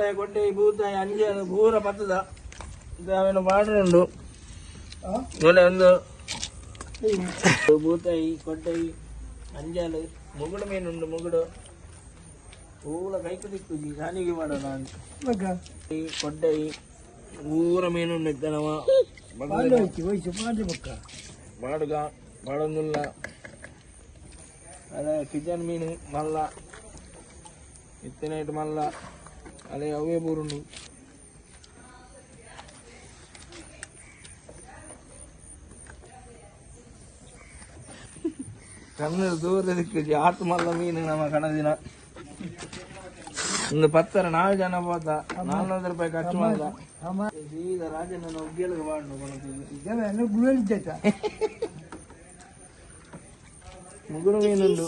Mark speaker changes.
Speaker 1: ಕೊಟ್ಟೆ ಬೂತಾಯಿ ಅಂಜಲು ಪೂರ ಪತ್ತದ ಅವೇನು ಬಾರ್ಡರ್ ಉಂಡು ಒಳ್ಳೆ ಒಂದು ಬೂತಾಯಿ ಕೊಟ್ಟೆಯಿ ಅಂಜಲು ಮುಗುಡು ಮೀನುಂಡು ಮುಗುಡು ಪೂರ ಕೈಕು ದಿಕ್ಕುಜಿ ಸಾನಿಗೆ ಮಾಡೋಣ ಕೊಟ್ಟೆಯಿ ಪೂರ ಮೀನುಂಡು ಇದ್ದನವ ಬಾಡುಗ ಬಾಡೊಂದುಲ್ಲ ಅದೇ ಕಿಚನ್ ಮೀನು ಮಲ್ಲ ಇತ್ತನೈಟ್ ಮಲ್ಲ ಅದೇ ಅವೇ ಬೂರುಂಡು ಕಣ್ಣು ದೂರದಕ್ಕೆ ಆತು ಮಲ್ಲ ಮೀನು ನಮ್ಮ ಕಣದಿನ ಒಂದು 10 4 ಜನ ಹೋದ 400 ರೂಪಾಯಿ ಖರ್ಚು ಮಾಡಿದ ಸೀದಾ ರಾಜನ ಒಗ್ಗೆಲ್ಗೆ ಬಾಡು ಮುಗುರು ಮೀನುಂಡು